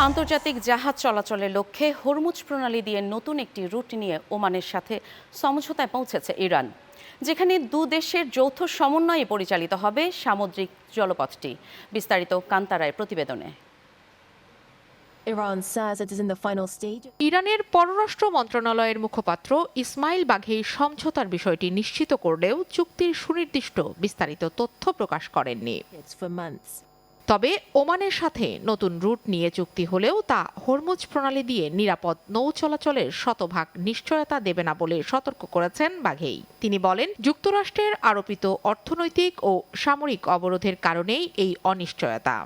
আন্তর্জাতিক জাহাজ চলাচলের লক্ষ্যে হরমুজ প্রণালী দিয়ে নতুন একটি রুট নিয়ে ওমানের সাথে সমঝোতায় পৌঁছেছে ইরান, যেখানে দেশের যৌথ সমন্বয়ে পরিচালিত হবে সামুদ্রিক জলপথটি। বিস্তারিত কান্তারায় প্রতিবেদনে। ইরানের পররাষ্ট্র মন্ত্রণালয়ের মুখপাত্র ইসমাইল বাঘেই সমঝোতার বিষয়টি নিশ্চিত করলেও চুক্তির সুনির্দিষ্ট বিস্তারিত তথ্য প্রকাশ করেননি। তবে ওমানের সাথে নতুন রুট নিয়ে চুক্তি হলেও তা হরমুজ প্রণালী দিয়ে নিরাপদ নৌ চলাচলের শতভাগ নিশ্চয়তা দেবে না বলে সতর্ক করেছেন বাঘেই। তিনি বলেন, যুক্তরাষ্ট্রের আরোপিত অর্থনৈতিক ও সামরিক অবরোধের কারণেই এই অনিশ্চয়তা।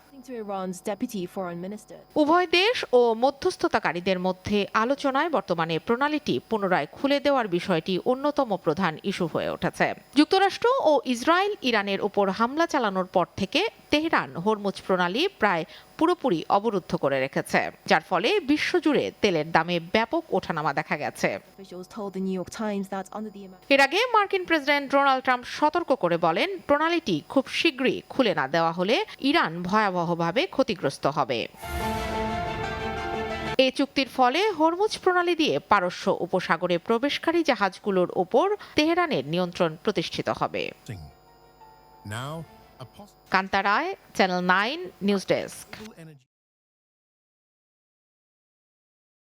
উভয় দেশ ও মধ্যস্থতাকারীদের মধ্যে আলোচনায় বর্তমানে প্রণালীটি পুনরায় খুলে দেওয়ার বিষয়টি অন্যতম প্রধান ইস্যু হয়ে উঠেছে। যুক্তরাষ্ট্র ও ইসরায়েল ইরানের উপর হামলা চালানোর পর থেকে তেহরান হরমুজ প্রণালী প্রায় পুরোপুরি অবরুদ্ধ করে রেখেছে, যার ফলে বিশ্বজুড়ে তেলের দামে ব্যাপক ওঠানামা দেখা গেছে। এর আগে মার্কিন প্রেসিডেন্ট ডোনাল্ড ট্রাম্প সতর্ক করে বলেন, প্রণালীটি খুব শীঘ্রই খুলে না দেওয়া হলে ইরান ভয়াবহভাবে ক্ষতিগ্রস্ত হবে। এই চুক্তির ফলে হরমুজ প্রণালী দিয়ে পারস্য উপসাগরে প্রবেশকারী জাহাজগুলোর ওপর তেহরানের নিয়ন্ত্রণ প্রতিষ্ঠিত হবে। কান্তা রায়, চ্যানেল 9 নিউজ ডেস্ক।